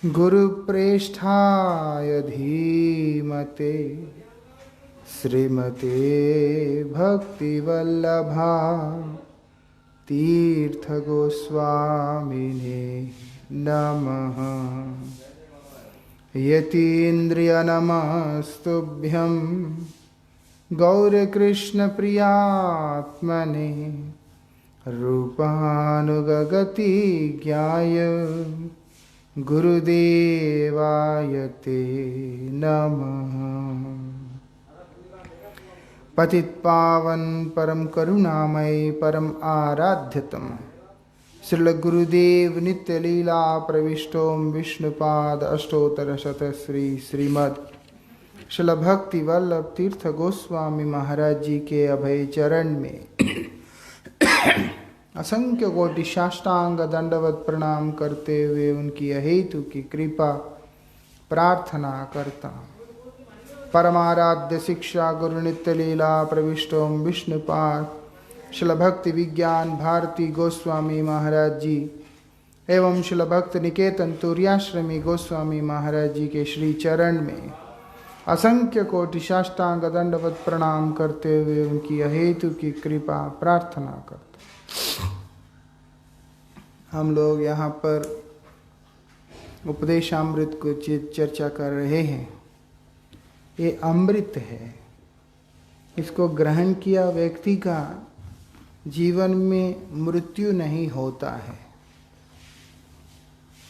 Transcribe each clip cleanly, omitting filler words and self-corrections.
गुरुप्रेष्ठाय धीमते श्रीमते भक्तिवल्लभा तीर्थगोस्वामिने नमः। यतीन्द्रियनमस्तुभ्यं गौरकृष्णप्रियात्मने रूपानुगगति ज्ञाय गुरुदेवाय ते नमः। पतितपावन परम करुणामय परम आराध्यतम श्रील गुरुदेव नित्य लीला प्रविष्टोम विष्णुपाद अष्टोत्तर शत श्रीमद् श्रील भक्ति वल्लभ तीर्थ गोस्वामी महाराज जी के अभय चरण में असंख्य कोटि साष्टांग दंडवत प्रणाम करते हुए उनकी अहेतु की कृपा प्रार्थना करता हूँ। परमाराध्य शिक्षा गुरु नित्य लीला प्रविष्टोम विष्णुपाद शिल भक्ति विज्ञान भारती गोस्वामी महाराज जी एवं शिल भक्त निकेतन तुर्याश्रमी गोस्वामी महाराज जी के श्री चरण में असंख्य कोटि साष्टांग दंडवत प्रणाम करते हुए उनकी अहेतु की कृपा प्रार्थना करते। हम लोग यहाँ पर उपदेशामृत को चर्चा कर रहे हैं। ये अमृत है, इसको ग्रहण किया व्यक्ति का जीवन में मृत्यु नहीं होता है,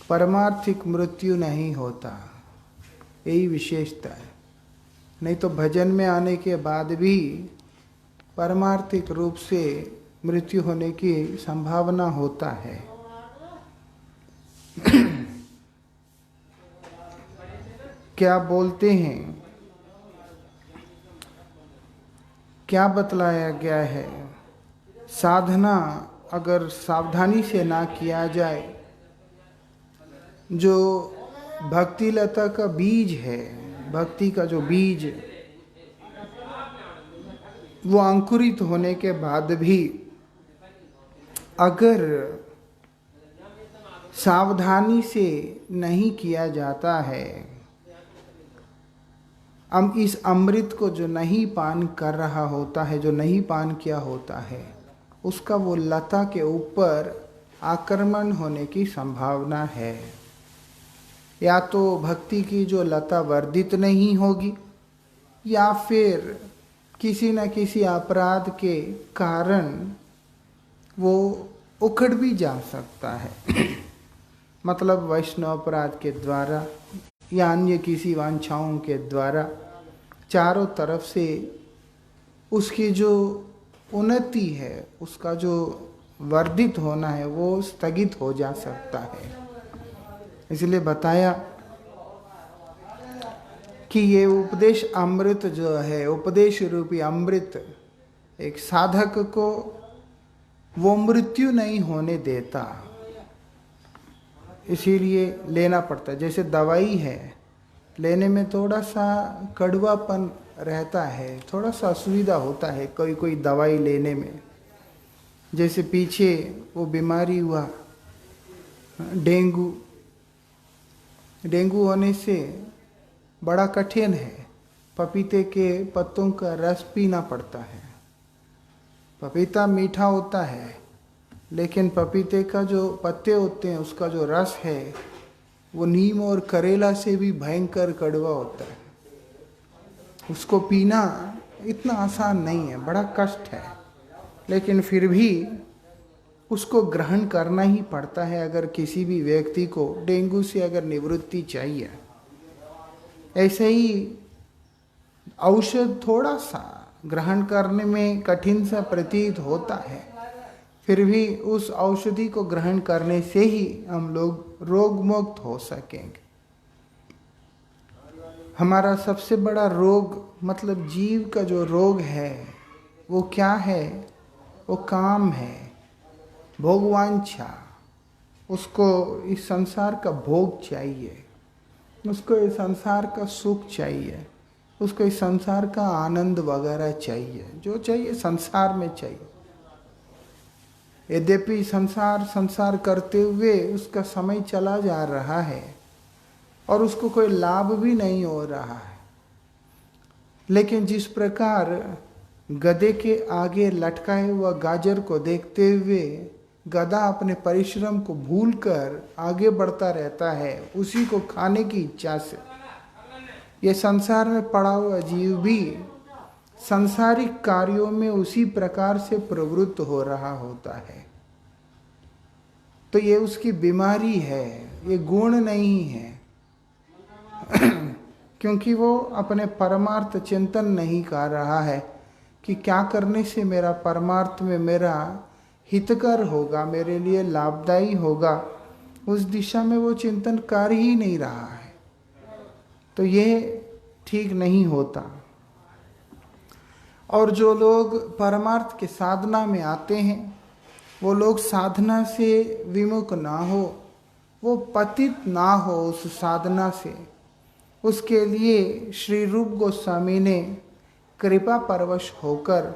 परमार्थिक मृत्यु नहीं होता, यही विशेषता है। नहीं तो भजन में आने के बाद भी परमार्थिक रूप से मृत्यु होने की संभावना होता है। क्या बोलते हैं, क्या बतलाया गया है, साधना अगर सावधानी से ना किया जाए, जो भक्ति लता का बीज है, भक्ति का जो बीज वो अंकुरित होने के बाद भी अगर सावधानी से नहीं किया जाता है, हम इस अमृत को जो नहीं पान कर रहा होता है, जो नहीं पान किया होता है, उसका वो लता के ऊपर आक्रमण होने की संभावना है। या तो भक्ति की जो लता वर्धित नहीं होगी, या फिर किसी न किसी अपराध के कारण वो उखड़ भी जा सकता है। मतलब वैष्णव अपराध के द्वारा या अन्य किसी वांछाओं के द्वारा चारों तरफ से उसकी जो उन्नति है, उसका जो वर्धित होना है, वो स्थगित हो जा सकता है। इसलिए बताया कि ये उपदेश अमृत जो है, उपदेश रूपी अमृत एक साधक को वो मृत्यु नहीं होने देता, इसीलिए लेना पड़ता है। जैसे दवाई है, लेने में थोड़ा सा कड़वापन रहता है, थोड़ा सा असुविधा होता है कोई कोई दवाई लेने में। जैसे पीछे वो बीमारी हुआ डेंगू होने से बड़ा कठिन है, पपीते के पत्तों का रस पीना पड़ता है। पपीता मीठा होता है, लेकिन पपीते का जो पत्ते होते हैं, उसका जो रस है वो नीम और करेला से भी भयंकर कड़वा होता है। उसको पीना इतना आसान नहीं है, बड़ा कष्ट है, लेकिन फिर भी उसको ग्रहण करना ही पड़ता है अगर किसी भी व्यक्ति को डेंगू से अगर निवृत्ति चाहिए। ऐसे ही औषध थोड़ा सा ग्रहण करने में कठिन सा प्रतीत होता है, फिर भी उस औषधि को ग्रहण करने से ही हम लोग रोग मुक्त हो सकेंगे। हमारा सबसे बड़ा रोग, मतलब जीव का जो रोग है, वो क्या है? वो काम है, भोगवांछा। उसको इस संसार का भोग चाहिए, उसको इस संसार का सुख चाहिए, उसको इस संसार का आनंद वगैरह चाहिए, जो चाहिए संसार में चाहिए। यद्यपि संसार संसार करते हुए उसका समय चला जा रहा है और उसको कोई लाभ भी नहीं हो रहा है, लेकिन जिस प्रकार गधे के आगे लटकाए हुआ गाजर को देखते हुए गधा अपने परिश्रम को भूलकर आगे बढ़ता रहता है उसी को खाने की इच्छा से, ये संसार में पड़ा हुआ जीव भी सांसारिक कार्यों में उसी प्रकार से प्रवृत्त हो रहा होता है। तो ये उसकी बीमारी है, ये गुण नहीं है क्योंकि वो अपने परमार्थ चिंतन नहीं कर रहा है कि क्या करने से मेरा परमार्थ में मेरा हितकर होगा, मेरे लिए लाभदायी होगा, उस दिशा में वो चिंतन कर ही नहीं रहा है। तो ये ठीक नहीं होता। और जो लोग परमार्थ के साधना में आते हैं वो लोग साधना से विमुख ना हो, वो पतित ना हो उस साधना से, उसके लिए श्री रूप गोस्वामी ने कृपा परवश होकर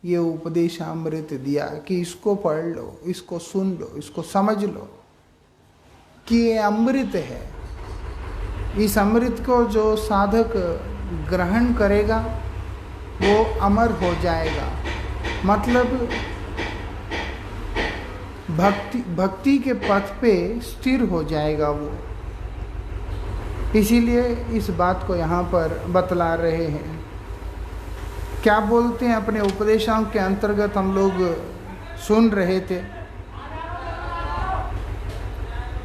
ये उपदेशामृत दिया कि इसको पढ़ लो, इसको सुन लो, इसको समझ लो कि ये अमृत है। इस अमृत को जो साधक ग्रहण करेगा वो अमर हो जाएगा, मतलब भक्ति के पथ पे स्थिर हो जाएगा वो। इसीलिए इस बात को यहाँ पर बतला रहे हैं। क्या बोलते हैं, अपने उपदेशों के अंतर्गत हम लोग सुन रहे थे,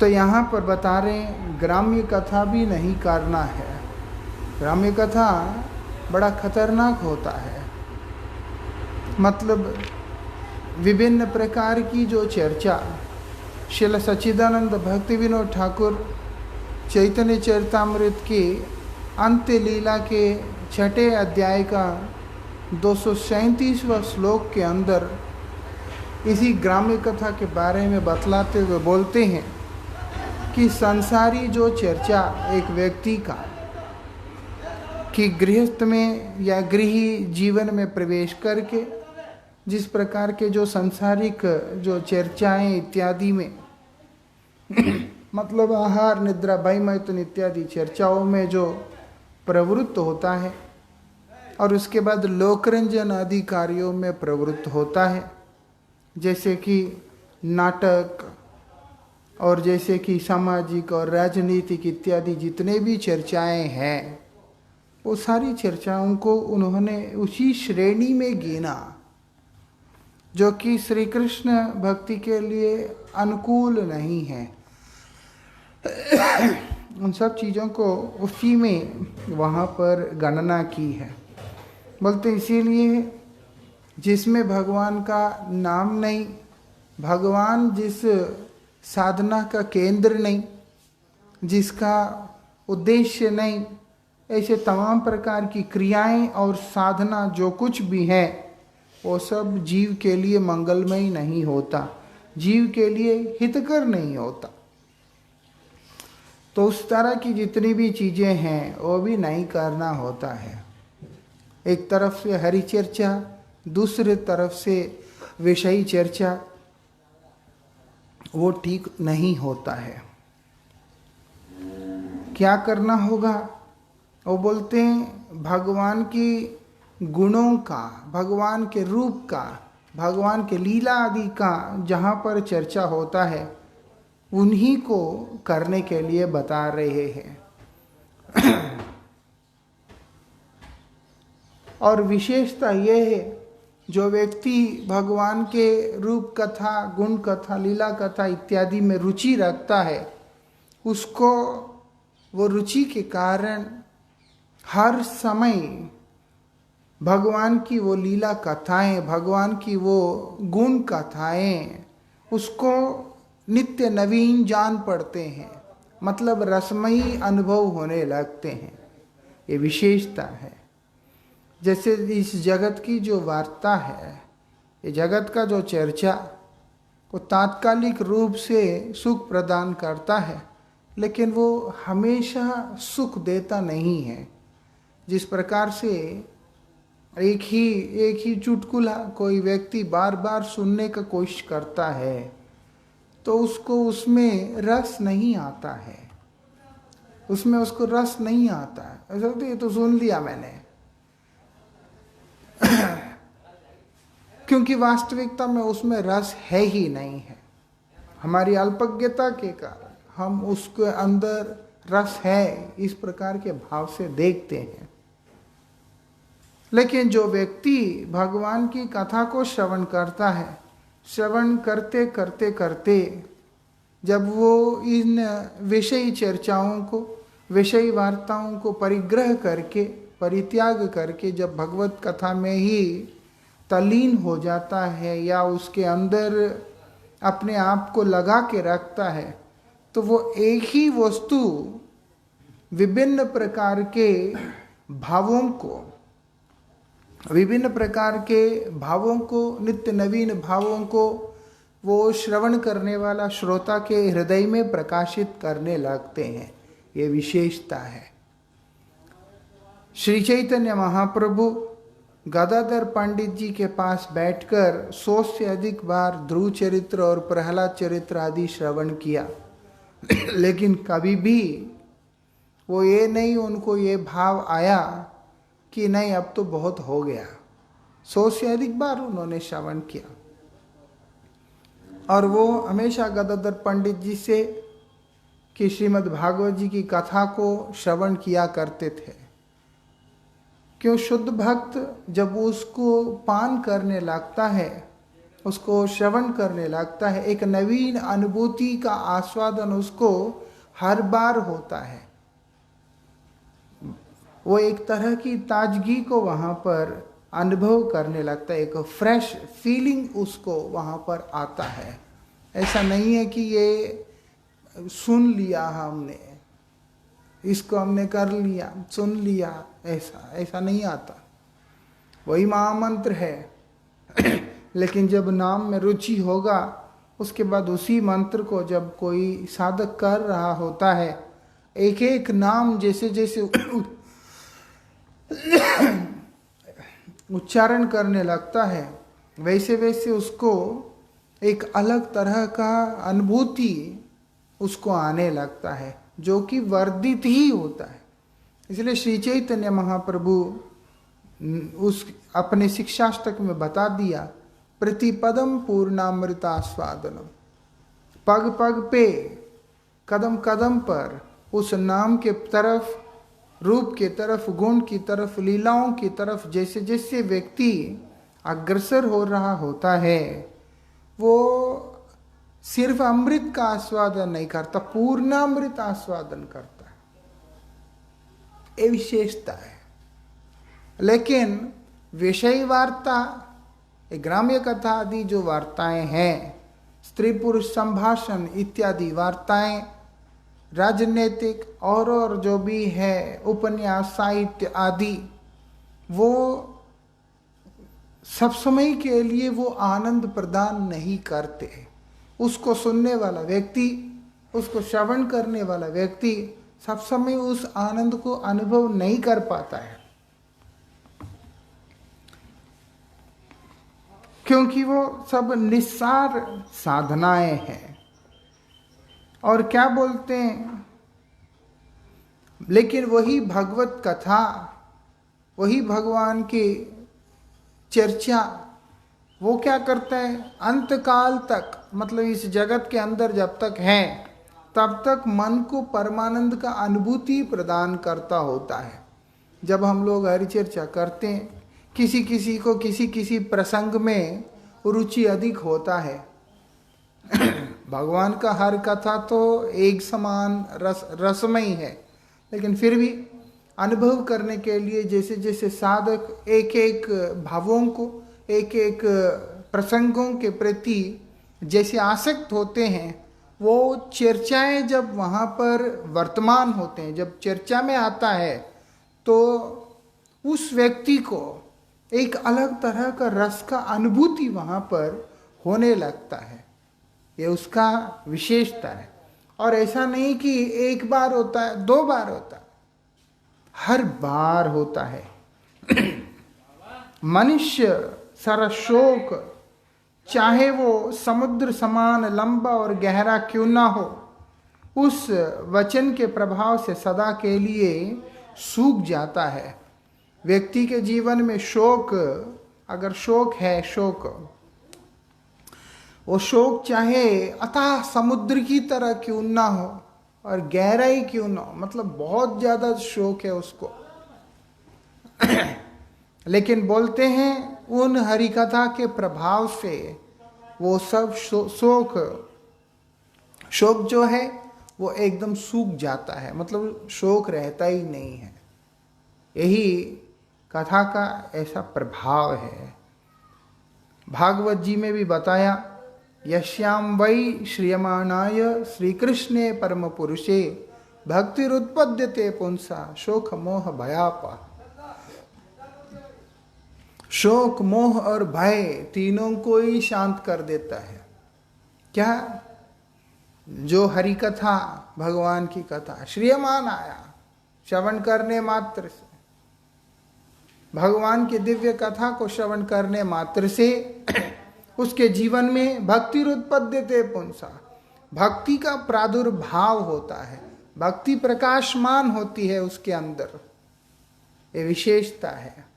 तो यहाँ पर बता रहे हैं ग्राम्य कथा भी नहीं करना है। ग्राम्य कथा बड़ा खतरनाक होता है, मतलब विभिन्न प्रकार की जो चर्चा श्रील सच्चिदानंद भक्ति विनोद ठाकुर चैतन्य चरितामृत की अंत्य लीला के 6ठे अध्याय का 237वां श्लोक के अंदर इसी ग्राम्य कथा के बारे में बतलाते हुए बोलते हैं कि संसारी जो चर्चा एक व्यक्ति का कि गृहस्थ में या गृही जीवन में प्रवेश करके जिस प्रकार के जो सांसारिक जो चर्चाएं इत्यादि में मतलब आहार निद्रा भय मैथुन इत्यादि चर्चाओं में जो प्रवृत्त होता है और उसके बाद लोकरंजन आदि कार्यों में प्रवृत्त होता है, जैसे कि नाटक और जैसे कि सामाजिक और राजनीतिक इत्यादि जितने भी चर्चाएं हैं वो सारी चर्चाओं को उन्होंने उसी श्रेणी में गिना जो कि श्री कृष्ण भक्ति के लिए अनुकूल नहीं है। उन सब चीज़ों को उसी में वहाँ पर गणना की है। बोलते इसीलिए जिसमें भगवान का नाम नहीं, भगवान जिस साधना का केंद्र नहीं, जिसका उद्देश्य नहीं, ऐसे तमाम प्रकार की क्रियाएं और साधना जो कुछ भी है वो सब जीव के लिए मंगलमय नहीं होता, जीव के लिए हितकर नहीं होता। तो उस तरह की जितनी भी चीज़ें हैं वो भी नहीं करना होता है। एक तरफ से हरि चर्चा, दूसरे तरफ से विषयी चर्चा, वो ठीक नहीं होता है। क्या करना होगा? वो बोलते हैं भगवान की गुणों का, भगवान के रूप का, भगवान के लीला आदि का जहाँ पर चर्चा होता है उन्हीं को करने के लिए बता रहे हैं। और विशेषता यह है जो व्यक्ति भगवान के रूप कथा, गुण कथा, लीला कथा इत्यादि में रुचि रखता है उसको वो रुचि के कारण हर समय भगवान की वो लीला कथाएं, भगवान की वो गुण कथाएं उसको नित्य नवीन जान पड़ते हैं, मतलब रसमयी अनुभव होने लगते हैं। ये विशेषता है। जैसे इस जगत की जो वार्ता है, ये जगत का जो चर्चा वो तात्कालिक रूप से सुख प्रदान करता है, लेकिन वो हमेशा सुख देता नहीं है। जिस प्रकार से एक ही चुटकुला कोई व्यक्ति बार बार सुनने का कोशिश करता है तो उसको उसमें रस नहीं आता है, उसको रस नहीं आता है। ऐसा तो ये तो सुन लिया मैंने क्योंकि वास्तविकता में उसमें रस है ही नहीं है। हमारी अल्पज्ञता के कारण हम उसके अंदर रस है इस प्रकार के भाव से देखते हैं। लेकिन जो व्यक्ति भगवान की कथा को श्रवण करता है, श्रवण करते करते करते जब वो इन विषयी चर्चाओं को, विषयी वार्ताओं को परिग्रह करके, परित्याग करके जब भगवत कथा में ही तल्लीन हो जाता है या उसके अंदर अपने आप को लगा के रखता है, तो वो एक ही वस्तु विभिन्न प्रकार के भावों को, नित्य नवीन भावों को वो श्रवण करने वाला श्रोता के हृदय में प्रकाशित करने लगते हैं। ये विशेषता है। श्री चैतन्य महाप्रभु गदाधर पंडित जी के पास बैठकर 100 से अधिक बार ध्रुव चरित्र और प्रहलाद चरित्र आदि श्रवण किया लेकिन कभी भी वो ये नहीं, उनको ये भाव आया कि नहीं अब तो बहुत हो गया। 100 से अधिक बार उन्होंने श्रवण किया और वो हमेशा गदाधर पंडित जी से कि श्रीमद् भागवत जी की कथा को श्रवण किया करते थे। क्यों? शुद्ध भक्त जब उसको पान करने लगता है, उसको श्रवण करने लगता है, एक नवीन अनुभूति का आस्वादन उसको हर बार होता है। वो एक तरह की ताजगी को वहाँ पर अनुभव करने लगता है, एक फ्रेश फीलिंग उसको वहाँ पर आता है। ऐसा नहीं है कि ये सुन लिया हमने, इसको हमने कर लिया, सुन लिया, ऐसा नहीं आता। वही महामंत्र है लेकिन जब नाम में रुचि होगा उसके बाद उसी मंत्र को जब कोई साधक कर रहा होता है, एक एक नाम जैसे जैसे उच्चारण करने लगता है, वैसे वैसे उसको एक अलग तरह का अनुभूति उसको आने लगता है, जो कि वर्धित ही होता है। इसलिए श्री चैतन्य महाप्रभु उस अपने शिक्षाष्टक में बता दिया, प्रतिपदम पूर्णामृतास्वादनम, पग पग पे, कदम कदम पर उस नाम के तरफ, रूप के तरफ, गुण की तरफ, लीलाओं की तरफ जैसे जैसे व्यक्ति अग्रसर हो रहा होता है, वो सिर्फ अमृत का आस्वादन नहीं करता, पूर्णामृत आस्वादन करता है। ये विशेषता है। लेकिन विषय वार्ता, ग्राम्य कथा आदि जो वार्ताएं हैं, स्त्री पुरुष संभाषण इत्यादि वार्ताएं, राजनीतिक और जो भी है, उपन्यास, साहित्य आदि, वो सब समय के लिए वो आनंद प्रदान नहीं करते। उसको सुनने वाला व्यक्ति, उसको श्रवण करने वाला व्यक्ति सब समय उस आनंद को अनुभव नहीं कर पाता है, क्योंकि वो सब निस्सार साधनाएं हैं। और क्या बोलते हैं, लेकिन वही भगवत कथा, वही भगवान की चर्चा, वो क्या करता है, अंत काल तक, मतलब इस जगत के अंदर जब तक है तब तक मन को परमानंद का अनुभूति प्रदान करता होता है। जब हम लोग हरि चर्चा करते हैं, किसी किसी को किसी प्रसंग में रुचि अधिक होता है भगवान का हर कथा तो एक समान रसमयी है, लेकिन फिर भी अनुभव करने के लिए जैसे जैसे साधक एक एक भावों को, एक एक प्रसंगों के प्रति जैसे आसक्त होते हैं, वो चर्चाएं जब वहाँ पर वर्तमान होते हैं, जब चर्चा में आता है, तो उस व्यक्ति को एक अलग तरह का रस का अनुभूति वहाँ पर होने लगता है। ये उसका विशेषता है। और ऐसा नहीं कि एक बार होता है, 2 बार होता है, हर बार होता है मनुष्य सारा शोक, चाहे वो समुद्र समान लंबा और गहरा क्यों ना हो, उस वचन के प्रभाव से सदा के लिए सूख जाता है। व्यक्ति के जीवन में शोक, अगर शोक है, शोक, वो शोक चाहे अथाह समुद्र की तरह क्यों ना हो और गहराई क्यों ना हो, मतलब बहुत ज्यादा शोक है उसको, लेकिन बोलते हैं उन हरिकथा के प्रभाव से वो सब शोक जो है वो एकदम सूख जाता है, मतलब शोक रहता ही नहीं है। यही कथा का ऐसा प्रभाव है। भागवत जी में भी बताया, यश्याम वै श्रियमाणाय श्री कृष्णे परम पुरुषे भक्तिरुत्पद्यते पुंसा शोक मोह भयापा। शोक, मोह और भय तीनों को ही शांत कर देता है। क्या? जो हरि कथा, भगवान की कथा श्रियमान आया, श्रवण करने मात्र से, भगवान की दिव्य कथा को श्रवण करने मात्र से उसके जीवन में भक्ति उत्पद्यते पुंसा, भक्ति का प्रादुर्भाव होता है, भक्ति प्रकाशमान होती है उसके अंदर, ये विशेषता है।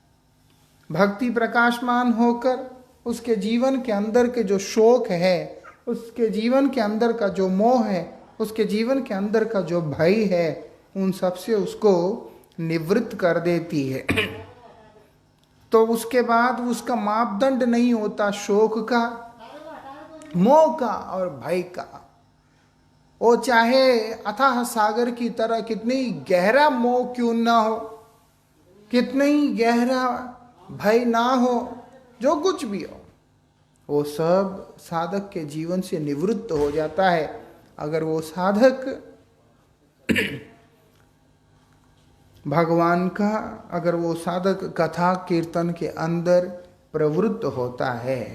भक्ति प्रकाशमान होकर उसके जीवन के अंदर के जो शोक है, उसके जीवन के अंदर का जो मोह है, उसके जीवन के अंदर का जो भय है, उन सब से उसको निवृत्त कर देती है। तो उसके बाद उसका मापदंड नहीं होता शोक का, मोह का और भय का। वो चाहे अथाह सागर की तरह कितनी गहरा मोह क्यों ना हो, कितनी ही गहरा भय ना हो, जो कुछ भी हो, वो सब साधक के जीवन से निवृत्त हो जाता है। अगर वो साधक भगवान का, अगर वो साधक कथा कीर्तन के अंदर प्रवृत्त होता है,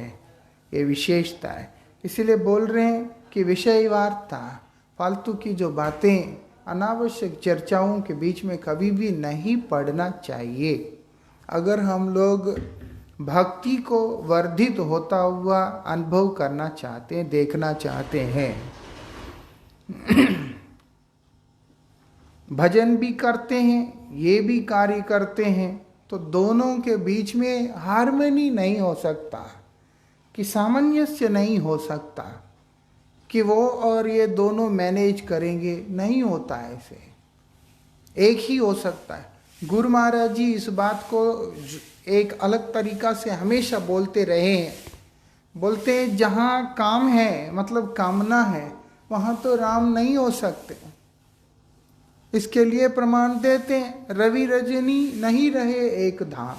ये विशेषता है। इसीलिए बोल रहे हैं कि विषय वार्ता, फालतू की जो बातें, अनावश्यक चर्चाओं के बीच में कभी भी नहीं पड़ना चाहिए। अगर हम लोग भक्ति को वर्धित होता हुआ अनुभव करना चाहते हैं, देखना चाहते हैं, भजन भी करते हैं, ये भी कार्य करते हैं, तो दोनों के बीच में हार्मनी नहीं हो सकता, कि सामंजस्य नहीं हो सकता, कि वो और ये दोनों मैनेज करेंगे, नहीं होता है ऐसे। एक ही हो सकता है। गुरु महाराज जी इस बात को एक अलग तरीका से हमेशा बोलते रहे हैं। बोलते हैं जहाँ काम है, मतलब कामना है, वहाँ तो राम नहीं हो सकते। इसके लिए प्रमाण देते हैं, रवि रजनी नहीं रहे एक धाम।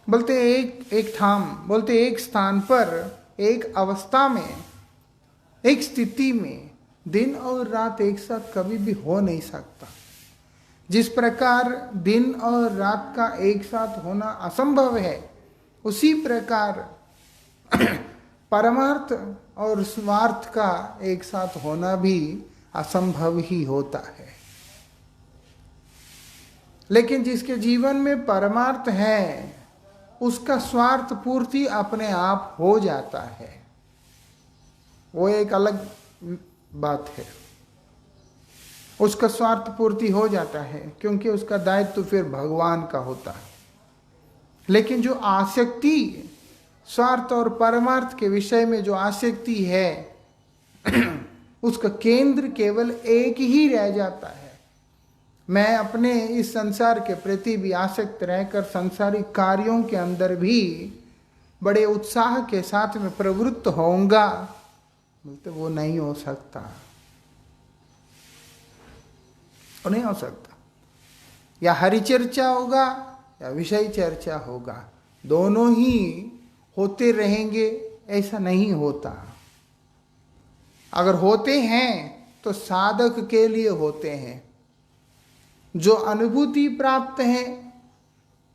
बोलते एक ठाम, बोलते एक स्थान पर, एक अवस्था में, एक स्थिति में दिन और रात एक साथ कभी भी हो नहीं सकता। जिस प्रकार दिन और रात का एक साथ होना असंभव है, उसी प्रकार परमार्थ और स्वार्थ का एक साथ होना भी असंभव ही होता है। लेकिन जिसके जीवन में परमार्थ है, उसका स्वार्थ पूर्ति अपने आप हो जाता है। वो एक अलग बात है। उसका स्वार्थ पूर्ति हो जाता है, क्योंकि उसका दायित्व तो फिर भगवान का होता है। लेकिन जो आसक्ति, स्वार्थ और परमार्थ के विषय में जो आसक्ति है, उसका केंद्र केवल एक ही रह जाता है। मैं अपने इस संसार के प्रति भी आसक्त रहकर संसारिक कार्यों के अंदर भी बड़े उत्साह के साथ में प्रवृत्त होऊंगा, बोलते वो नहीं हो सकता, वो नहीं हो सकता। या हरि चर्चा होगा या विषय चर्चा होगा, दोनों ही होते रहेंगे, ऐसा नहीं होता। अगर होते हैं तो साधक के लिए होते हैं। जो अनुभूति प्राप्त है,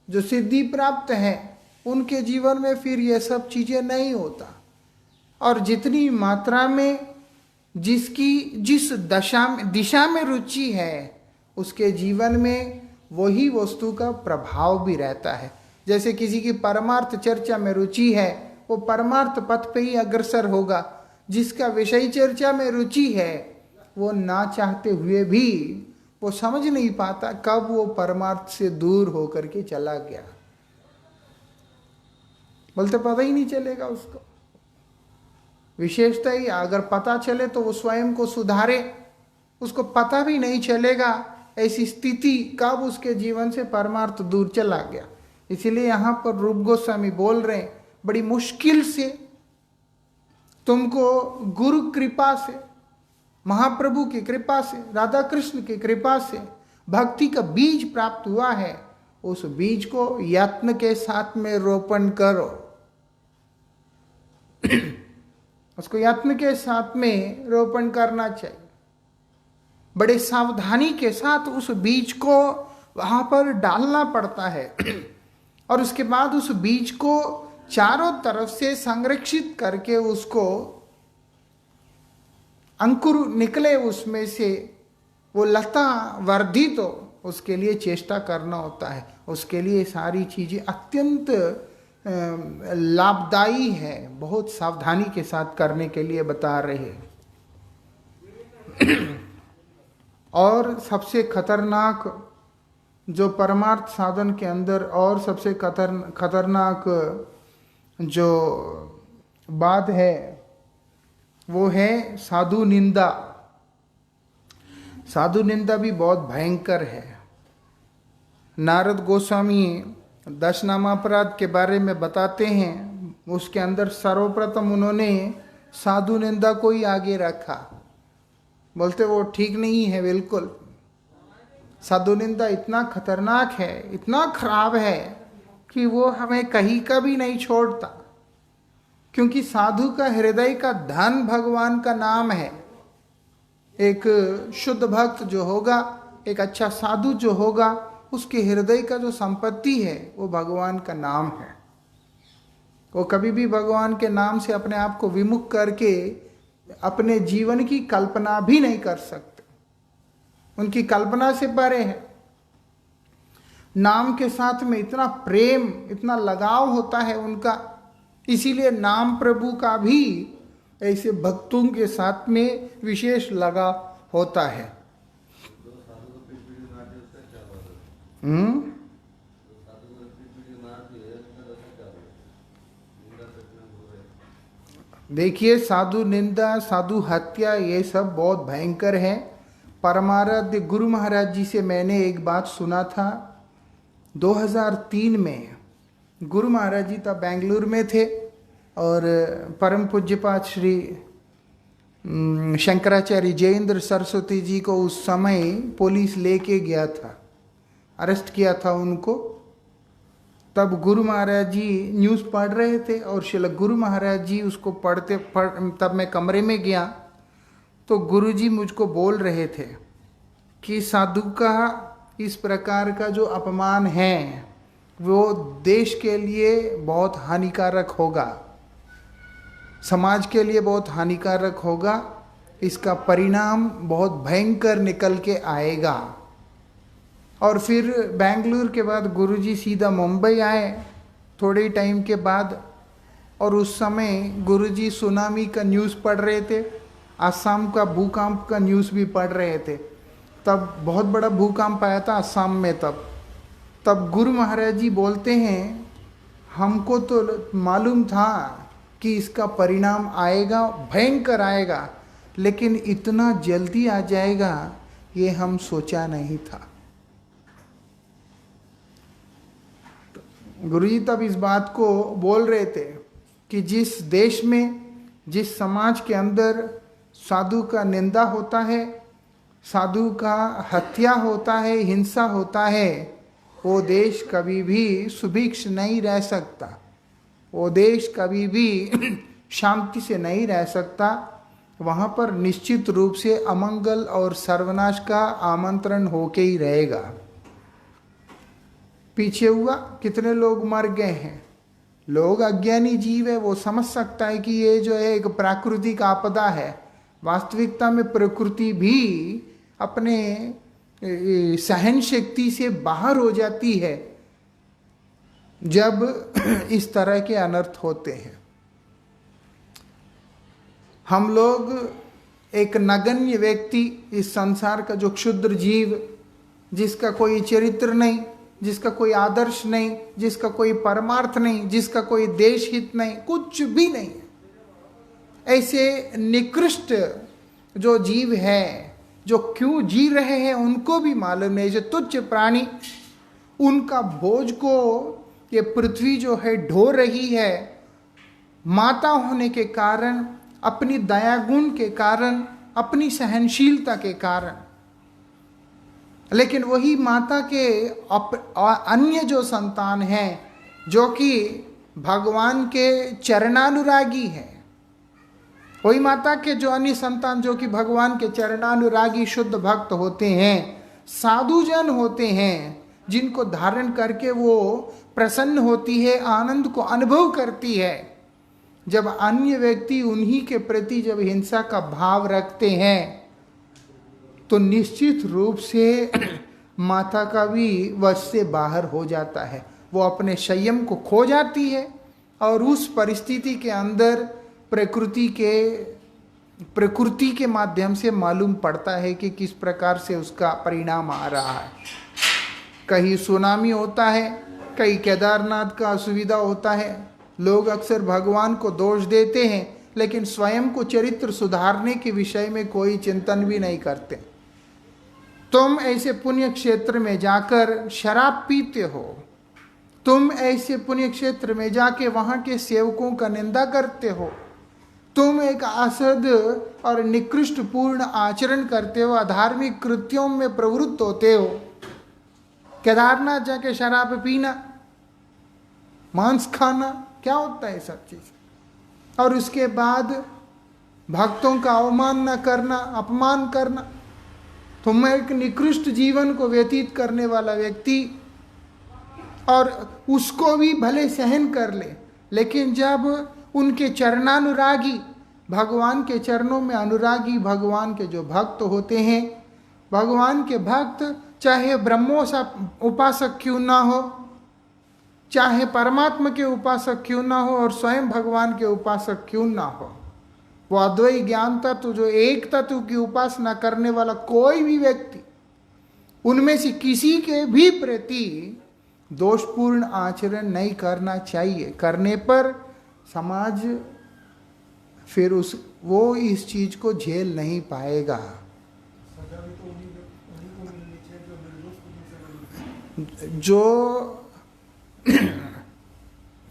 जो सिद्धि प्राप्त है, उनके जीवन में फिर ये सब चीजें नहीं होता। और जितनी मात्रा में जिसकी जिस दिशा में रुचि है, उसके जीवन में वही वस्तु का प्रभाव भी रहता है। जैसे किसी की परमार्थ चर्चा में रुचि है, वो परमार्थ पथ पे ही अग्रसर होगा। जिसका विषय चर्चा में रुचि है, वो ना चाहते हुए भी वो समझ नहीं पाता कब वो परमार्थ से दूर होकर के चला गया। बोलते पता ही नहीं चलेगा उसको। विशेषता ही अगर पता चले तो वो स्वयं को सुधारे, उसको पता भी नहीं चलेगा ऐसी स्थिति कब उसके जीवन से परमार्थ दूर चला गया। इसीलिए यहाँ पर रूप गोस्वामी बोल रहे हैं, बड़ी मुश्किल से तुमको गुरु कृपा से, महाप्रभु की कृपा से, राधा कृष्ण की कृपा से भक्ति का बीज प्राप्त हुआ है। उस बीज को यत्न के साथ में रोपण करो। उसको यत्न के साथ में रोपण करना चाहिए। बड़े सावधानी के साथ उस बीज को वहां पर डालना पड़ता है और उसके बाद उस बीज को चारों तरफ से संरक्षित करके उसको अंकुर निकले, उसमें से वो लता वर्धित हो, उसके लिए चेष्टा करना होता है। उसके लिए सारी चीजें अत्यंत लाभदायी है, बहुत सावधानी के साथ करने के लिए बता रहे हैं। और सबसे खतरनाक जो परमार्थ साधन के अंदर और सबसे खतरनाक जो बात है वो है साधु निंदा। साधु निंदा भी बहुत भयंकर है। नारद गोस्वामी 10 नामापराध के बारे में बताते हैं, उसके अंदर सर्वप्रथम उन्होंने साधु निंदा को ही आगे रखा। बोलते वो ठीक नहीं है बिल्कुल। साधु निंदा इतना खतरनाक है, इतना खराब है कि वो हमें कहीं का भी नहीं छोड़ता, क्योंकि साधु का हृदय का धन भगवान का नाम है। एक शुद्ध भक्त जो होगा, एक अच्छा साधु जो होगा, उसके हृदय का जो संपत्ति है वो भगवान का नाम है। वो कभी भी भगवान के नाम से अपने आप को विमुख करके अपने जीवन की कल्पना भी नहीं कर सकते। उनकी कल्पना से परे है। नाम के साथ में इतना प्रेम, इतना लगाव होता है उनका। इसीलिए नाम प्रभु का भी ऐसे भक्तों के साथ में विशेष लगाव होता है। देखिए, साधु निंदा, साधु हत्या, ये सब बहुत भयंकर है। परमाराध्य गुरु महाराज जी से मैंने एक बात सुना था। 2003 में गुरु महाराज जी तब बेंगलुरु में थे और परम पूज्यपाद श्री शंकराचार्य जयेंद्र सरस्वती जी को उस समय पुलिस लेके गया था, अरेस्ट किया था उनको। तब गुरु महाराज जी न्यूज़ पढ़ रहे थे और श्रील गुरु महाराज जी उसको तब मैं कमरे में गया तो गुरु जी मुझको बोल रहे थे कि साधु का इस प्रकार का जो अपमान है वो देश के लिए बहुत हानिकारक होगा, समाज के लिए बहुत हानिकारक होगा। इसका परिणाम बहुत भयंकर निकल के आएगा। और फिर बेंगलुरु के बाद गुरुजी सीधा मुंबई आए थोड़े टाइम के बाद। और उस समय गुरुजी सुनामी का न्यूज़ पढ़ रहे थे, असम का भूकंप का न्यूज़ भी पढ़ रहे थे। तब बहुत बड़ा भूकंप आया था असम में। तब गुरु महाराज जी बोलते हैं, हमको तो मालूम था कि इसका परिणाम आएगा, भयंकर आएगा, लेकिन इतना जल्दी आ जाएगा ये हम सोचा नहीं था। गुरुजी तब इस बात को बोल रहे थे कि जिस देश में, जिस समाज के अंदर साधु का निंदा होता है, साधु का हत्या होता है, हिंसा होता है, वो देश कभी भी सुभिक्ष नहीं रह सकता। वो देश कभी भी शांति से नहीं रह सकता। वहाँ पर निश्चित रूप से अमंगल और सर्वनाश का आमंत्रण होके ही रहेगा। पीछे हुआ कितने लोग मर गए हैं। लोग अज्ञानी जीव है, वो समझ सकता है कि ये जो है एक प्राकृतिक आपदा है। वास्तविकता में प्रकृति भी अपने सहन शक्ति से बाहर हो जाती है। जब इस तरह के अनर्थ होते हैं। हम लोग एक नगण्य व्यक्ति, इस संसार का जो क्षुद्र जीव, जिसका कोई चरित्र नहीं, जिसका कोई आदर्श नहीं, जिसका कोई परमार्थ नहीं, जिसका कोई देश हित नहीं, कुछ भी नहीं, ऐसे निकृष्ट जो जीव है, जो क्यों जी रहे हैं उनको भी मालूम नहीं। जो तुच्छ प्राणी, उनका बोझ को ये पृथ्वी जो है ढो रही है, माता होने के कारण, अपनी दया गुण के कारण, अपनी सहनशीलता के कारण। लेकिन वही माता के अन्य जो संतान हैं, जो कि भगवान के चरणानुरागी हैं, वही माता के जो अन्य संतान जो कि भगवान के चरणानुरागी शुद्ध भक्त होते हैं, साधुजन होते हैं, जिनको धारण करके वो प्रसन्न होती है, आनंद को अनुभव करती है। जब अन्य व्यक्ति उन्हीं के प्रति जब हिंसा का भाव रखते हैं, तो निश्चित रूप से माता का भी वश से बाहर हो जाता है। वो अपने संयम को खो जाती है और उस परिस्थिति के अंदर प्रकृति के माध्यम से मालूम पड़ता है कि किस प्रकार से उसका परिणाम आ रहा है। कहीं सुनामी होता है, कहीं केदारनाथ का असुविधा होता है। लोग अक्सर भगवान को दोष देते हैं, लेकिन स्वयं को चरित्र सुधारने के विषय में कोई चिंतन भी नहीं करते। तुम ऐसे पुण्य क्षेत्र में जाकर शराब पीते हो, तुम ऐसे पुण्य क्षेत्र में जाके वहां के सेवकों का निंदा करते हो, तुम एक असद और निकृष्ट पूर्ण आचरण करते हो, अधार्मिक कृत्यों में प्रवृत्त होते हो। केदारनाथ जाके शराब पीना, मांस खाना, क्या होता है सब चीज? और उसके बाद भक्तों का अवमानना करना, अपमान करना। तुम एक निकृष्ट जीवन को व्यतीत करने वाला व्यक्ति, और उसको भी भले सहन कर ले, लेकिन जब उनके चरणानुरागी, भगवान के चरणों में अनुरागी भगवान के जो भक्त होते हैं, भगवान के भक्त चाहे ब्रह्मोस उपासक क्यों ना हो, चाहे परमात्मा के उपासक क्यों ना हो, और स्वयं भगवान के उपासक क्यों ना हो, वो अद्वैत ज्ञान तत्व जो एक तत्व की उपासना करने वाला कोई भी व्यक्ति, उनमें से किसी के भी प्रति दोषपूर्ण आचरण नहीं करना चाहिए। करने पर समाज फिर वो इस चीज को झेल नहीं पाएगा। जो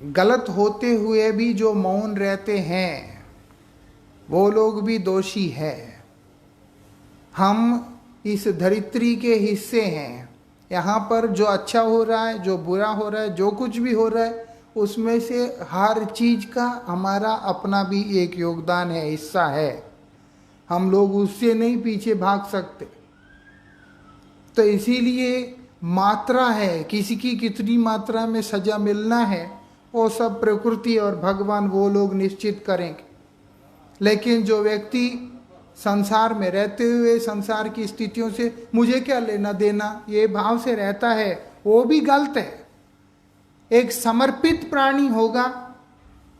गलत होते हुए भी जो मौन रहते हैं, वो लोग भी दोषी है। हम इस धरित्री के हिस्से हैं। यहाँ पर जो अच्छा हो रहा है, जो बुरा हो रहा है, जो कुछ भी हो रहा है, उसमें से हर चीज का हमारा अपना भी एक योगदान है, हिस्सा है। हम लोग उससे नहीं पीछे भाग सकते। तो इसीलिए मात्रा है, किसी की कितनी मात्रा में सजा मिलना है, वो सब प्रकृति और भगवान वो लोग निश्चित करेंगे। लेकिन जो व्यक्ति संसार में रहते हुए संसार की स्थितियों से मुझे क्या लेना देना, ये भाव से रहता है, वो भी गलत है। एक समर्पित प्राणी होगा,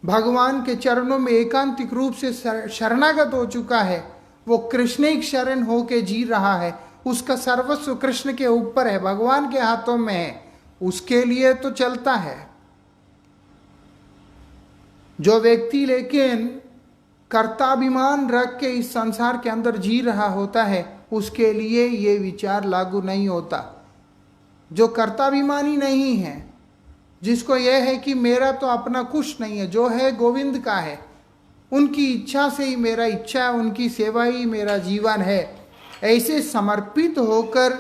भगवान के चरणों में एकांतिक रूप से शरणागत हो चुका है, वो कृष्णिक शरण होके जी रहा है, उसका सर्वस्व कृष्ण के ऊपर है, भगवान के हाथों में है, उसके लिए तो चलता है। जो व्यक्ति लेकिन कर्ताभिमान रख के इस संसार के अंदर जी रहा होता है, उसके लिए ये विचार लागू नहीं होता। जो कर्ताभिमानी नहीं है, जिसको यह है कि मेरा तो अपना कुछ नहीं है, जो है गोविंद का है, उनकी इच्छा से ही मेरा इच्छा है, उनकी सेवा ही मेरा जीवन है, ऐसे समर्पित होकर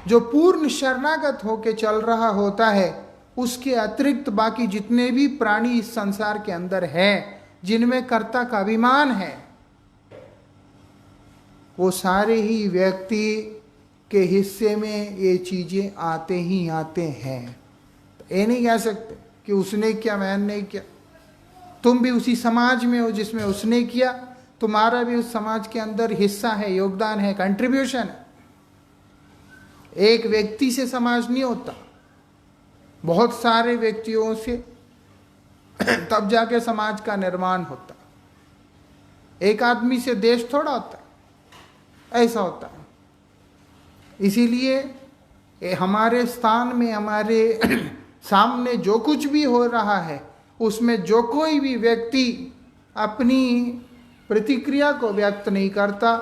जो पूर्ण शरणागत होकर चल रहा होता है, उसके अतिरिक्त बाकी जितने भी प्राणी इस संसार के अंदर हैं, जिनमें कर्ता का अभिमान है, वो सारे ही व्यक्ति के हिस्से में ये चीजें आते ही आते हैं। ये नहीं कह सकते कि उसने किया मैंने नहीं किया। तुम भी उसी समाज में हो जिसमें उसने किया, तुम्हारा भी उस समाज के अंदर हिस्सा है, योगदान है, कंट्रीब्यूशन है। एक व्यक्ति से समाज नहीं होता। बहुत सारे व्यक्तियों से, तब जाके समाज का निर्माण होता। एक आदमी से देश थोड़ा होता, ऐसा होता है। इसीलिए हमारे स्थान में, हमारे सामने जो कुछ भी हो रहा है, उसमें जो कोई भी व्यक्ति अपनी प्रतिक्रिया को व्यक्त नहीं करता,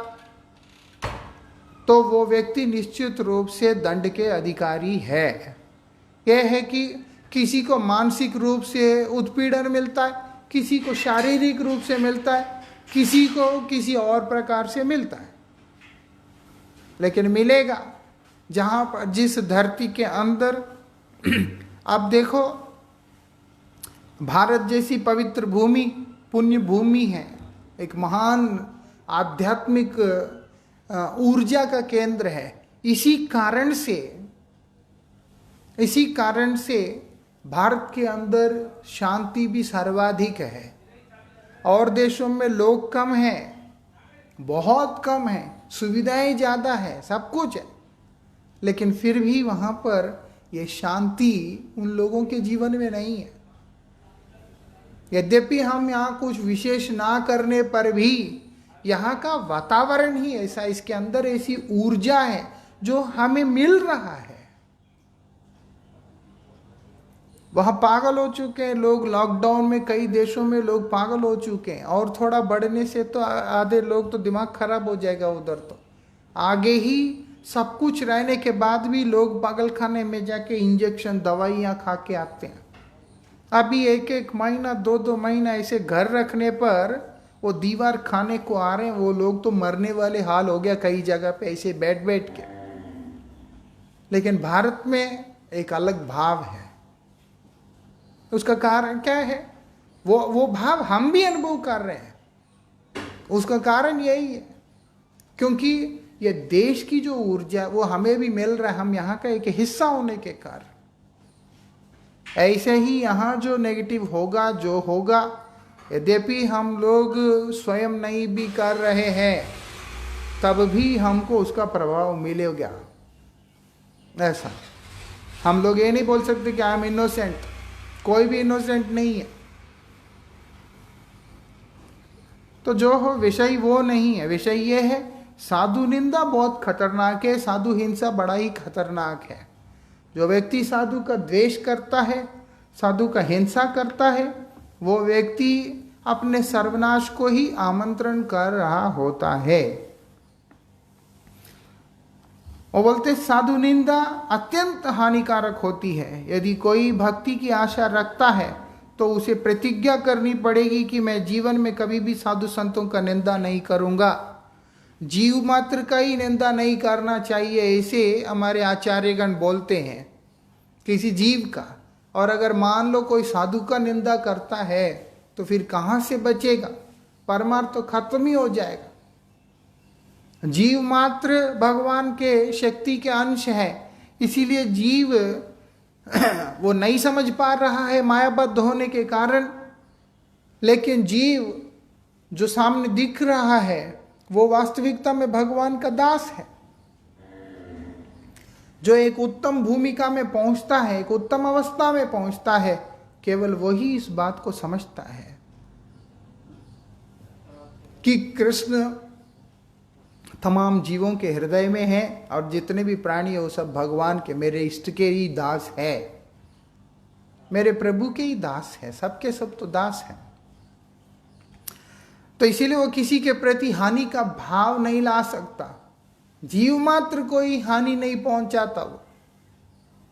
तो वो व्यक्ति निश्चित रूप से दंड के अधिकारी है। यह है कि किसी को मानसिक रूप से उत्पीड़न मिलता है, किसी को शारीरिक रूप से मिलता है, किसी को किसी और प्रकार से मिलता है, लेकिन मिलेगा जहाँ पर, जिस धरती के अंदर अब देखो, भारत जैसी पवित्र भूमि, पुण्य भूमि है, एक महान आध्यात्मिक ऊर्जा का केंद्र है। इसी कारण से भारत के अंदर शांति भी सर्वाधिक है। और देशों में लोग कम हैं, बहुत कम हैं, सुविधाएं ज़्यादा है, सब कुछ है, लेकिन फिर भी वहाँ पर ये शांति उन लोगों के जीवन में नहीं है। यद्यपि हम यहाँ कुछ विशेष ना करने पर भी यहाँ का वातावरण ही ऐसा, इसके अंदर ऐसी ऊर्जा है जो हमें मिल रहा है। वहाँ पागल हो चुके हैं लोग, लॉकडाउन में कई देशों में लोग पागल हो चुके हैं, और थोड़ा बढ़ने से तो आधे लोग तो दिमाग खराब हो जाएगा उधर। तो आगे ही सब कुछ रहने के बाद भी लोग पागल खाने में जाके इंजेक्शन दवाइयाँ खा के आते हैं। अभी 1-1 महीना 2-2 महीना ऐसे घर रखने पर वो दीवार खाने को आ रहे हैं, वो लोग तो मरने वाले हाल हो गया कई जगह पे ऐसे बैठ के। लेकिन भारत में एक अलग भाव है। उसका कारण क्या है? वो भाव हम भी अनुभव कर रहे हैं। उसका कारण यही है क्योंकि ये देश की जो ऊर्जा वो हमें भी मिल रहा है, हम यहाँ का एक हिस्सा होने के कारण। ऐसे ही यहाँ जो नेगेटिव होगा, जो होगा, यद्यपि हम लोग स्वयं नहीं भी कर रहे हैं, तब भी हमको उसका प्रभाव मिलेगा। ऐसा हम लोग ये नहीं बोल सकते कि आई एम इनोसेंट, कोई भी इनोसेंट नहीं है। तो जो हो विषय वो नहीं है, विषय ये है साधु निंदा बहुत खतरनाक है, साधु हिंसा बड़ा ही खतरनाक है। जो व्यक्ति साधु का द्वेष करता है, साधु का हिंसा करता है, वो व्यक्ति अपने सर्वनाश को ही आमंत्रण कर रहा होता है। वो बोलते साधु निंदा अत्यंत हानिकारक होती है। यदि कोई भक्ति की आशा रखता है तो उसे प्रतिज्ञा करनी पड़ेगी कि मैं जीवन में कभी भी साधु संतों का निंदा नहीं करूंगा, जीव मात्र का ही निंदा नहीं करना चाहिए, ऐसे हमारे आचार्यगण बोलते हैं, किसी जीव का। और अगर मान लो कोई साधु का निंदा करता है तो फिर कहाँ से बचेगा? परमार्थ तो खत्म ही हो जाएगा। जीव मात्र भगवान के शक्ति के अंश है, इसीलिए जीव वो नहीं समझ पा रहा है मायाबद्ध होने के कारण। लेकिन जीव जो सामने दिख रहा है वो वास्तविकता में भगवान का दास है, जो एक उत्तम भूमिका में पहुंचता है, एक उत्तम अवस्था में पहुंचता है। केवल वही इस बात को समझता है कि कृष्ण तमाम जीवों के हृदय में है और जितने भी प्राणी हैं वो सब भगवान के, मेरे इष्ट के ही दास है, मेरे प्रभु के ही दास है, सबके सब तो दास है। तो इसीलिए वो किसी के प्रति हानि का भाव नहीं ला सकता। जीव मात्र कोई हानि नहीं पहुंचाता वो,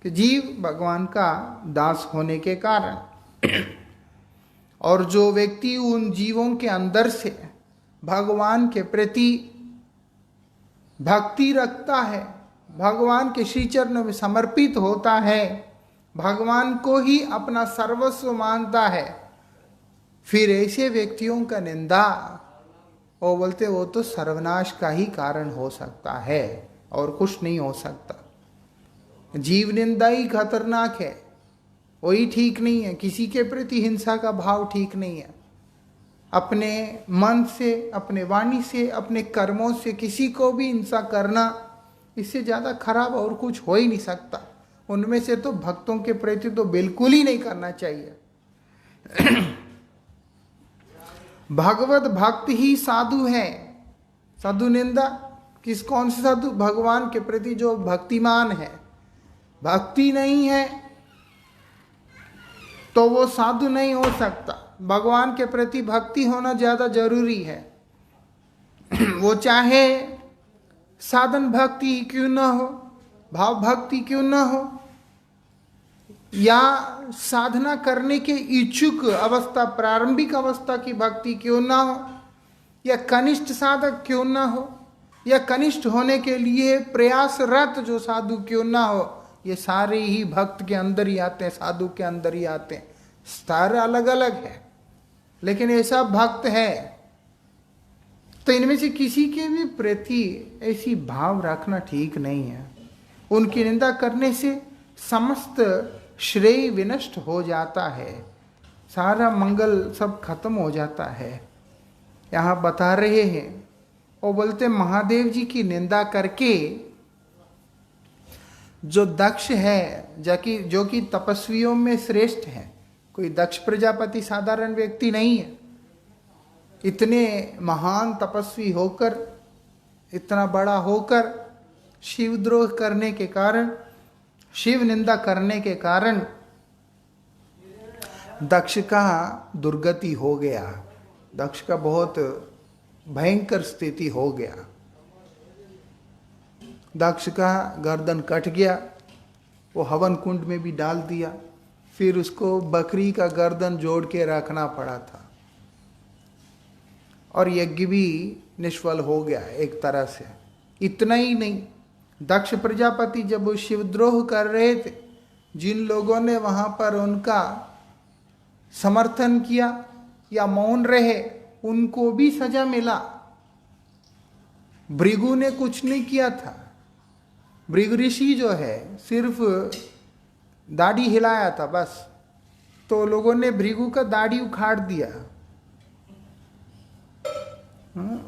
कि जीव भगवान का दास होने के कारण। और जो व्यक्ति उन जीवों के अंदर से भगवान के प्रति भक्ति रखता है, भगवान के श्री चरणों में समर्पित होता है, भगवान को ही अपना सर्वस्व मानता है, फिर ऐसे व्यक्तियों का निंदा वो बोलते वो तो सर्वनाश का ही कारण हो सकता है और कुछ नहीं हो सकता। जीव निंदा ही खतरनाक है, वही ठीक नहीं है। किसी के प्रति हिंसा का भाव ठीक नहीं है। अपने मन से, अपने वाणी से, अपने कर्मों से किसी को भी हिंसा करना, इससे ज़्यादा खराब और कुछ हो ही नहीं सकता। उनमें से तो भक्तों के प्रति तो बिल्कुल ही नहीं करना चाहिए। भगवत भक्त ही साधु है। साधु निंदा किस, कौन से साधु? भगवान के प्रति जो भक्तिमान है। भक्ति नहीं है तो वो साधु नहीं हो सकता। भगवान के प्रति भक्ति होना ज्यादा जरूरी है। वो चाहे साधन भक्ति क्यों न हो, भाव भक्ति क्यों न हो, या साधना करने के इच्छुक अवस्था, प्रारंभिक अवस्था की भक्ति क्यों ना हो, या कनिष्ठ साधक क्यों ना हो, या कनिष्ठ होने के लिए प्रयासरत जो साधु क्यों ना हो, ये सारे ही भक्त के अंदर ही आते हैं, साधु के अंदर ही आते हैं। सारे अलग अलग है लेकिन ये सब भक्त है। तो इनमें से किसी के भी प्रति ऐसी भाव रखना ठीक नहीं है। उनकी निंदा करने से समस्त श्रेय विनष्ट हो जाता है, सारा मंगल सब खत्म हो जाता है। यहाँ बता रहे हैं, वो बोलते महादेव जी की निंदा करके जो दक्ष है, जो कि तपस्वियों में श्रेष्ठ है, कोई दक्ष प्रजापति साधारण व्यक्ति नहीं है। इतने महान तपस्वी होकर, इतना बड़ा होकर शिवद्रोह करने के कारण, शिव निंदा करने के कारण दक्ष का दुर्गति हो गया। दक्ष का बहुत भयंकर स्थिति हो गया। दक्ष का गर्दन कट गया, वो हवन कुंड में भी डाल दिया, फिर उसको बकरी का गर्दन जोड़ के रखना पड़ा था, और यज्ञ भी निष्फल हो गया एक तरह से। इतना ही नहीं, दक्ष प्रजापति जब वो शिवद्रोह कर रहे थे, जिन लोगों ने वहां पर उनका समर्थन किया या मौन रहे, उनको भी सजा मिला। भृगु ने कुछ नहीं किया था। भृगु ऋषि जो है सिर्फ दाढ़ी हिलाया था बस, तो लोगों ने भृगु का दाढ़ी उखाड़ दिया।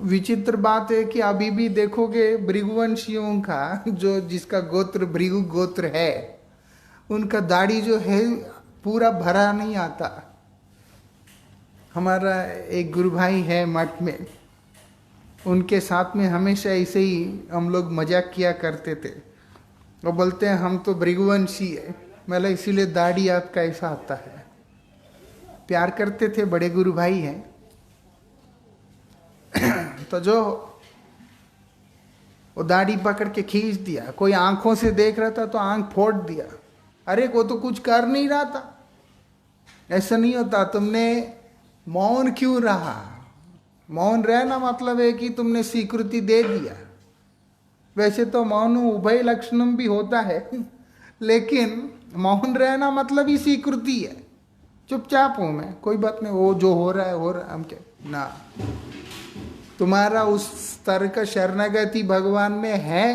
विचित्र बात है कि अभी भी देखोगे भृगुवंशियों का, जो जिसका गोत्र भृगु गोत्र है, उनका दाढ़ी जो है पूरा भरा नहीं आता। हमारा एक गुरु भाई है मठ में, उनके साथ में हमेशा ऐसे ही हम लोग मजाक किया करते थे। वो बोलते हैं हम तो भृगुवंशी है, मतलब इसीलिए दाढ़ी आपका ऐसा आता है। प्यार करते थे, बड़े गुरु भाई हैं। तो जो वो दाढ़ी पकड़ के खींच दिया, कोई आंखों से देख रहा था तो आंख फोड़ दिया। अरे वो तो कुछ कर नहीं रहा था, ऐसा नहीं होता। तुमने मौन क्यों रहा? मौन रहना मतलब है कि तुमने स्वीकृति दे दिया। वैसे तो मौन उभय लक्षणम भी होता है, लेकिन मौन रहना मतलब ही स्वीकृति है। चुपचाप हूं मैं, कोई बात नहीं, वो जो हो रहा है हम क्या ना। तुम्हारा उस स्तर का शरणागति भगवान में है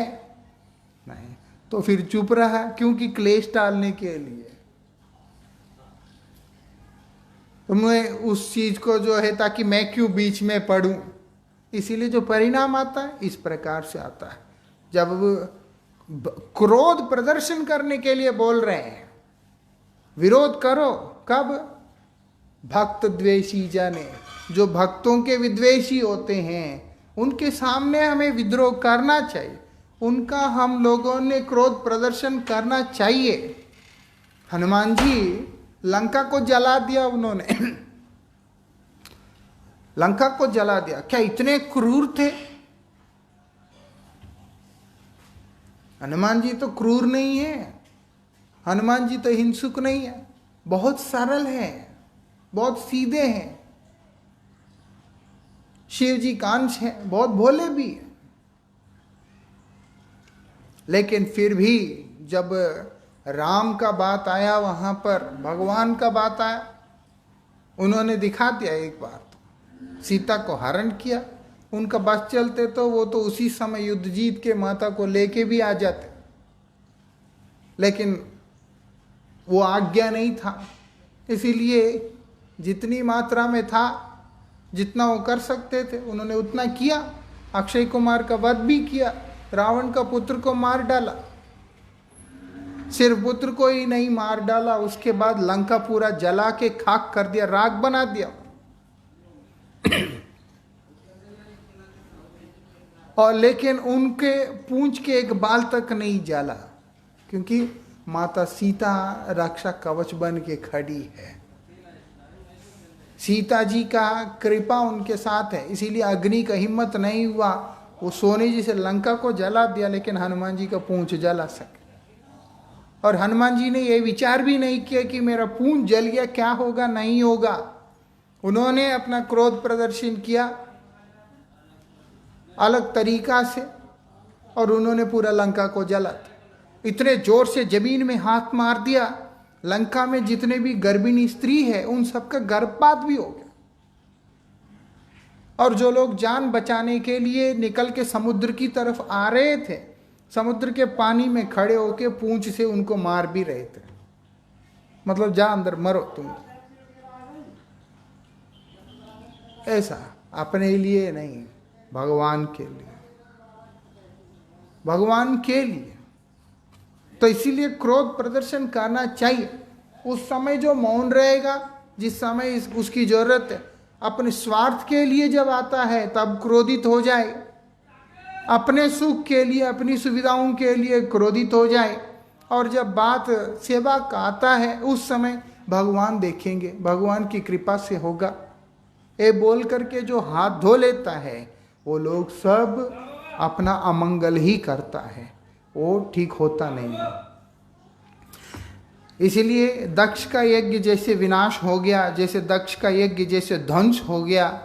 नहीं, तो फिर चुप रहा, क्योंकि क्लेश टालने के लिए। तुम्हें उस चीज को जो है, ताकि मैं क्यों बीच में पढ़ूं, इसीलिए जो परिणाम आता है इस प्रकार से आता है। जब क्रोध प्रदर्शन करने के लिए बोल रहे हैं, विरोध करो। कब? भक्त द्वेषी जाने, जो भक्तों के विद्वेषी होते हैं, उनके सामने हमें विद्रोह करना चाहिए, उनका हम लोगों ने क्रोध प्रदर्शन करना चाहिए। हनुमान जी लंका को जला दिया उन्होंने, लंका को जला दिया। क्या इतने क्रूर थे? हनुमान जी तो क्रूर नहीं है, हनुमान जी तो हिंसुक नहीं है, बहुत सरल है, बहुत सीधे हैं। शिव जी का अंश है, बहुत भोले भी है। लेकिन फिर भी जब राम का बात आया, वहां पर भगवान का बात आया, उन्होंने दिखा दिया एक बार, सीता को हरण किया। उनका बस चलते तो वो तो उसी समय युद्ध जीत के माता को लेके भी आ जाते, लेकिन वो आज्ञा नहीं था। इसीलिए जितनी मात्रा में था, जितना वो कर सकते थे, उन्होंने उतना किया। अक्षय कुमार का वध भी किया, रावण का पुत्र को मार डाला। सिर्फ पुत्र को ही नहीं मार डाला, उसके बाद लंका पूरा जला के खाक कर दिया, राख बना दिया। और लेकिन उनके पूंछ के एक बाल तक नहीं जला, क्योंकि माता सीता रक्षा कवच बन के खड़ी है। सीता जी का कृपा उनके साथ है, इसीलिए अग्नि का हिम्मत नहीं हुआ, वो सोने जी से लंका को जला दिया, लेकिन हनुमान जी का पूंछ जला सके। और हनुमान जी ने ये विचार भी नहीं किया कि मेरा पूंछ जल गया क्या होगा, नहीं होगा। उन्होंने अपना क्रोध प्रदर्शन किया अलग तरीका से, और उन्होंने पूरा लंका को जला दिया। इतने जोर से जमीन में हाथ मार दिया, लंका में जितने भी गर्भिणी स्त्री है उन सबका गर्भपात भी हो गया। और जो लोग जान बचाने के लिए निकल के समुद्र की तरफ आ रहे थे, समुद्र के पानी में खड़े होके पूंछ से उनको मार भी रहे थे, मतलब जा अंदर मरो तुम। ऐसा अपने लिए नहीं, भगवान के लिए, भगवान के लिए। तो इसीलिए क्रोध प्रदर्शन करना चाहिए। उस समय जो मौन रहेगा, जिस समय उसकी जरूरत है, अपने स्वार्थ के लिए जब आता है तब क्रोधित हो जाए, अपने सुख के लिए, अपनी सुविधाओं के लिए क्रोधित हो जाए, और जब बात सेवा का आता है उस समय भगवान देखेंगे, भगवान की कृपा से होगा। ये बोल करके जो हाथ धो लेता है वो लोग सब अपना अमंगल ही करता है, वो ठीक होता नहीं है। इसीलिए दक्ष का यज्ञ जैसे विनाश हो गया, जैसे दक्ष का यज्ञ जैसे ध्वंस हो गया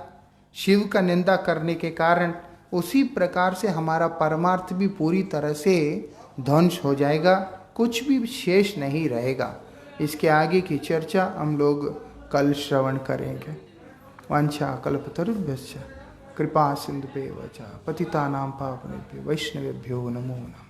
शिव का निंदा करने के कारण, उसी प्रकार से हमारा परमार्थ भी पूरी तरह से ध्वंस हो जाएगा, कुछ भी शेष नहीं रहेगा। इसके आगे की चर्चा हम लोग कल श्रवण करेंगे। वांछा कल्पतरुभ्यश्च कृपा सिंधुभ्यो च पतितानां पावनेभ्यो वैष्णवेभ्यो नमो नमः।